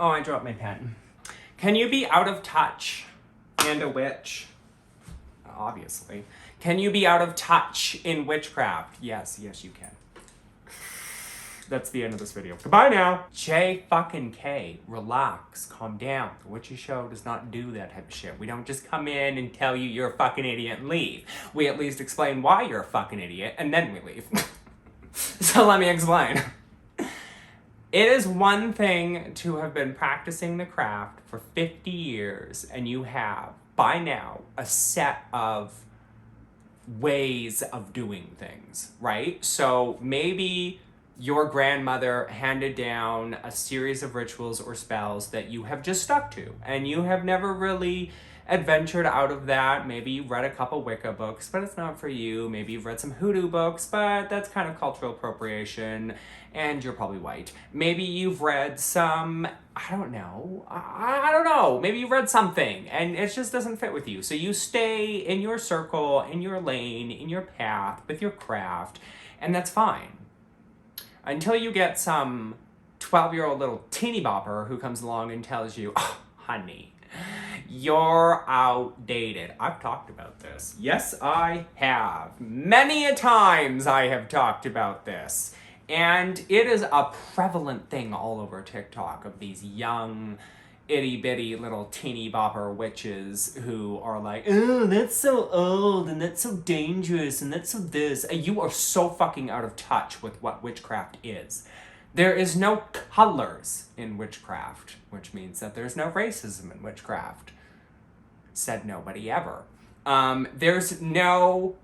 Oh, I dropped my pen. Can you be out of touch and a witch? Obviously. Can you be out of touch in witchcraft? Yes, you can. That's the end of this video. Goodbye now. J-fucking-K. Relax. Calm down. The Witchy Show does not do that type of shit. We don't just come in and tell you you're a fucking idiot and leave. We at least explain why you're a fucking idiot and then we leave. So let me explain. It is one thing to have been practicing the craft for 50 years and you have, by now, a set of ways of doing things, right? So maybe your grandmother handed down a series of rituals or spells that you have just stuck to and you have never really adventured out of that. Maybe you've read a couple Wicca books, but it's not for you. Maybe you've read some hoodoo books, but that's kind of cultural appropriation, and you're probably white. Maybe you've read some, I don't know. Maybe you've read something, and it just doesn't fit with you. So you stay in your circle, in your lane, in your path, with your craft, and that's fine. Until you get some 12-year-old little teeny bopper who comes along and tells you, oh, honey, you're outdated. I've talked about this. Yes, I have. Many a times I have talked about this. And it is a prevalent thing all over TikTok of these young, itty-bitty little teeny bopper witches who are like, oh, that's so old, and that's so dangerous, and that's so this. You are so fucking out of touch with what witchcraft is. There is no colors in witchcraft, which means that there's no racism in witchcraft. Said nobody ever. There's no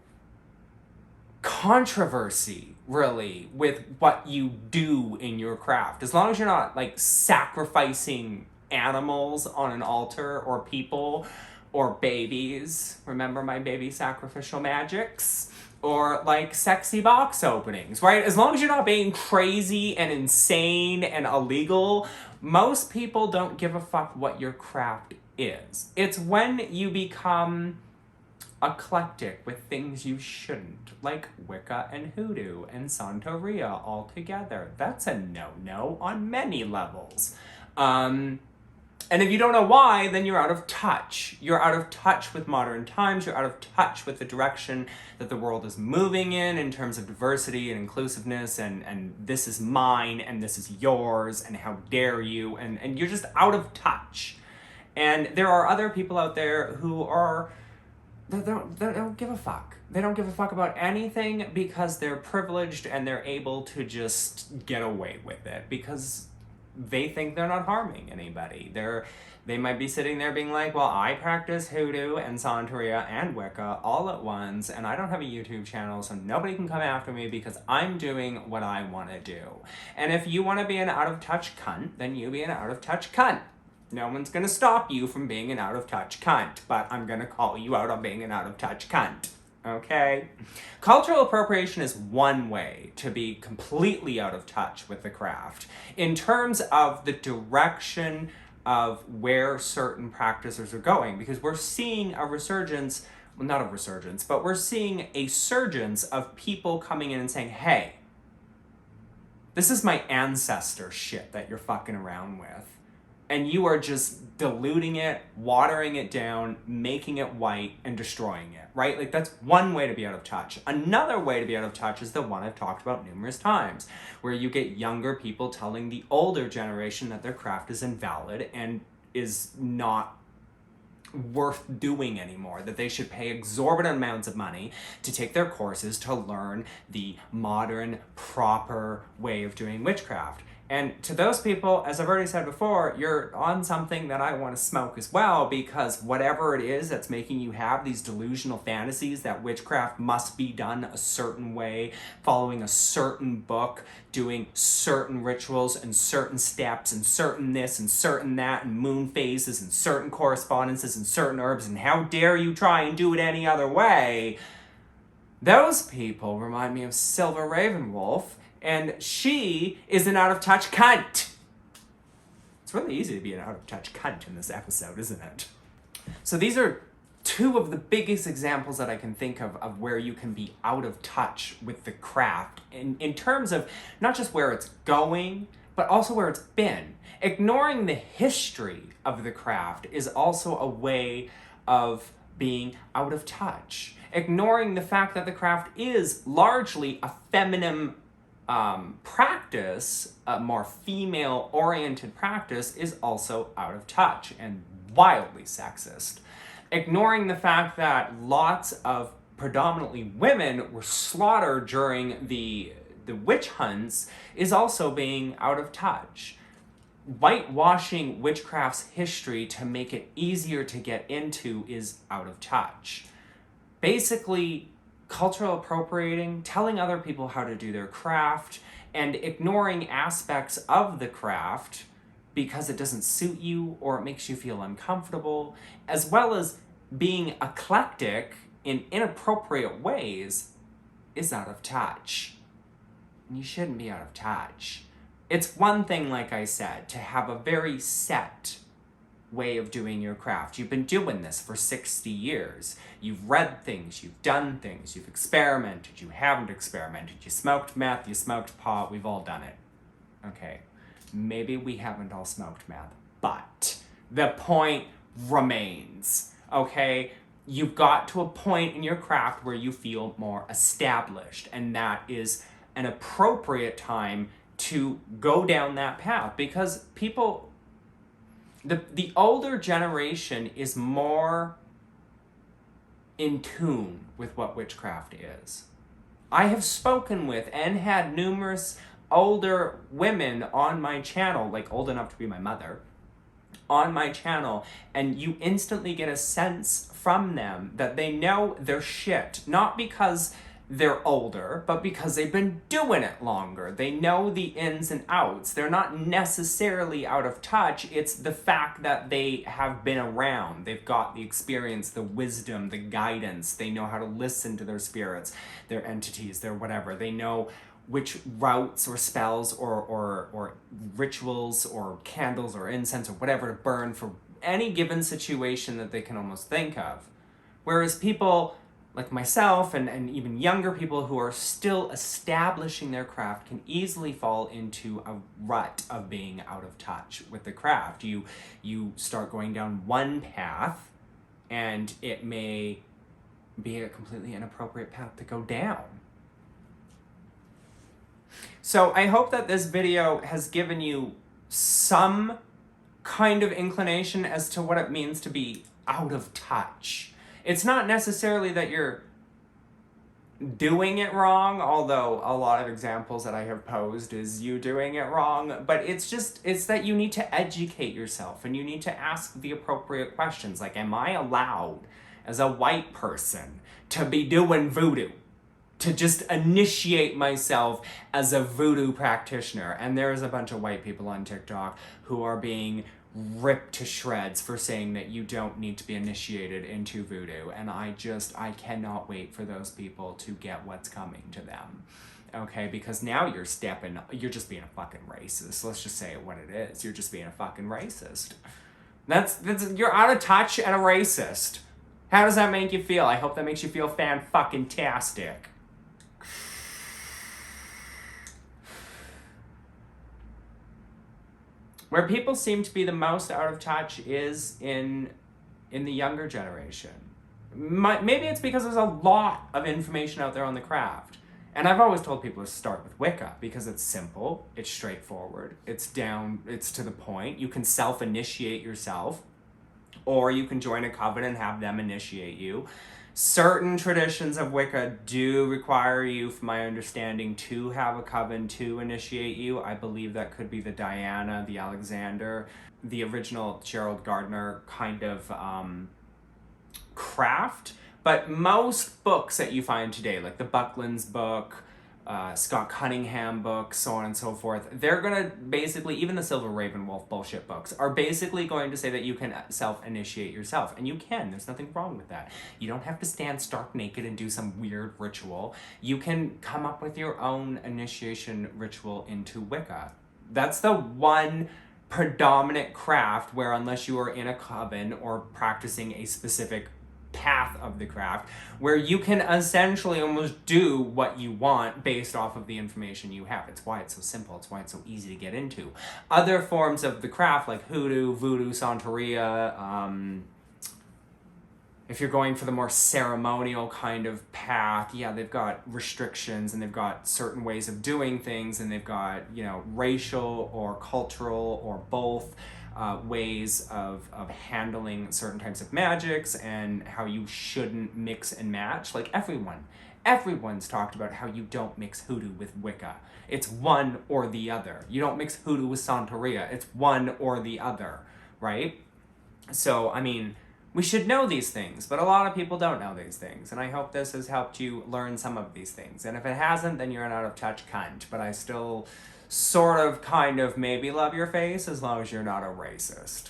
controversy, really, with what you do in your craft. As long as you're not, like, sacrificing animals on an altar, or people, or babies. Remember my baby sacrificial magics? Or, like, sexy box openings, right? As long as you're not being crazy and insane and illegal, most people don't give a fuck what your craft is. It's when you become eclectic with things you shouldn't, like Wicca and Hoodoo and Santeria all together. That's a no-no on many levels. And if you don't know why, then you're out of touch. You're out of touch with modern times. You're out of touch with the direction that the world is moving in terms of diversity and inclusiveness, and this is mine and this is yours and how dare you, and you're just out of touch. And there are other people out there who are, they don't give a fuck. They don't give a fuck about anything because they're privileged and they're able to just get away with it because they think they're not harming anybody. They might be sitting there being like, well, I practice Hoodoo and Santeria and Wicca all at once, and I don't have a YouTube channel, so nobody can come after me because I'm doing what I want to do. And if you want to be an out-of-touch cunt, then you be an out-of-touch cunt. No one's going to stop you from being an out-of-touch cunt, but I'm going to call you out on being an out-of-touch cunt. Okay? Cultural appropriation is one way to be completely out of touch with the craft. In terms of the direction of where certain practices are going, because we're seeing a resurgence, well, not a resurgence, but we're seeing a surgence of people coming in and saying, hey, this is my ancestor shit that you're fucking around with. And you are just diluting it, watering it down, making it white, and destroying it, right? Like, that's one way to be out of touch. Another way to be out of touch is the one I've talked about numerous times, where you get younger people telling the older generation that their craft is invalid and is not worth doing anymore, that they should pay exorbitant amounts of money to take their courses to learn the modern, proper way of doing witchcraft. And to those people, as I've already said before, you're on something that I want to smoke as well, because whatever it is that's making you have these delusional fantasies that witchcraft must be done a certain way, following a certain book, doing certain rituals and certain steps and certain this and certain that and moon phases and certain correspondences and certain herbs, and how dare you try and do it any other way, those people remind me of Silver Ravenwolf, and she is an out-of-touch cunt. It's really easy to be an out-of-touch cunt in this episode, isn't it? So these are two of the biggest examples that I can think of where you can be out of touch with the craft in terms of not just where it's going, but also where it's been. Ignoring the history of the craft is also a way of being out of touch. Ignoring the fact that the craft is largely a feminine practice, a more female-oriented practice, is also out of touch and wildly sexist. Ignoring the fact that lots of predominantly women were slaughtered during the witch hunts is also being out of touch. Whitewashing witchcraft's history to make it easier to get into is out of touch. Basically, cultural appropriating, telling other people how to do their craft, and ignoring aspects of the craft because it doesn't suit you or it makes you feel uncomfortable, as well as being eclectic in inappropriate ways, is out of touch. And you shouldn't be out of touch. It's one thing, like I said, to have a very set way of doing your craft. You've been doing this for 60 years. You've read things, you've done things, you've experimented, you haven't experimented, you smoked meth, you smoked pot, we've all done it. Okay, maybe we haven't all smoked meth, but the point remains, okay? You've got to a point in your craft where you feel more established, and that is an appropriate time to go down that path, because people, the older generation is more in tune with what witchcraft is. I have spoken with and had numerous older women on my channel, like old enough to be my mother, on my channel, and you instantly get a sense from them that they know their shit, not because they're older, but because they've been doing it longer. They know the ins and outs. They're not necessarily out of touch. It's the fact that they have been around. They've got the experience, the wisdom, the guidance. They know how to listen to their spirits, their entities, their whatever. They know which routes or spells or rituals or candles or incense or whatever to burn for any given situation that they can almost think of. Whereas people like myself and even younger people who are still establishing their craft can easily fall into a rut of being out of touch with the craft. You start going down one path, and it may be a completely inappropriate path to go down. So I hope that this video has given you some kind of inclination as to what it means to be out of touch. It's not necessarily that you're doing it wrong, although a lot of examples that I have posed is you doing it wrong, but it's that you need to educate yourself and you need to ask the appropriate questions. Like, am I allowed as a white person to be doing voodoo? To just initiate myself as a voodoo practitioner? And there's a bunch of white people on TikTok who are being ripped to shreds for saying that you don't need to be initiated into voodoo, and I cannot wait for those people to get what's coming to them, okay? Because now you're just being a fucking racist. Let's just say it what it is. You're just being a fucking racist. That's you're out of touch and a racist. How does that make you feel? I hope that makes you feel fan-fucking-tastic. Where people seem to be the most out of touch is in the younger generation. Maybe it's because there's a lot of information out there on the craft. And I've always told people to start with Wicca because it's simple, it's straightforward, it's to the point. You can self-initiate yourself, or you can join a coven and have them initiate you. Certain traditions of Wicca do require you, from my understanding, to have a coven to initiate you. I believe that could be the Diana, the Alexander, the original Gerald Gardner kind of craft. But most books that you find today, like the Buckland's book, Scott Cunningham books, so on and so forth, they're gonna basically, even the Silver Raven Wolf bullshit books, are basically going to say that you can self-initiate yourself. And you can, there's nothing wrong with that. You don't have to stand stark naked and do some weird ritual. You can come up with your own initiation ritual into Wicca. That's the one predominant craft where, unless you are in a coven or practicing a specific path of the craft, where you can essentially almost do what you want based off of the information you have. It's why it's so simple. It's why it's so easy to get into. Other forms of the craft, like hoodoo, voodoo, Santeria, if you're going for the more ceremonial kind of path, yeah, they've got restrictions and they've got certain ways of doing things, and they've got, racial or cultural or both ways of handling certain types of magics, and how you shouldn't mix and match. Like everyone's talked about how you don't mix hoodoo with Wicca. It's one or the other. You don't mix hoodoo with Santeria. It's one or the other, right? So, I mean, we should know these things, but a lot of people don't know these things, and I hope this has helped you learn some of these things. And if it hasn't, then you're an out-of-touch cunt, but I still sort of kind of maybe love your face, as long as you're not a racist.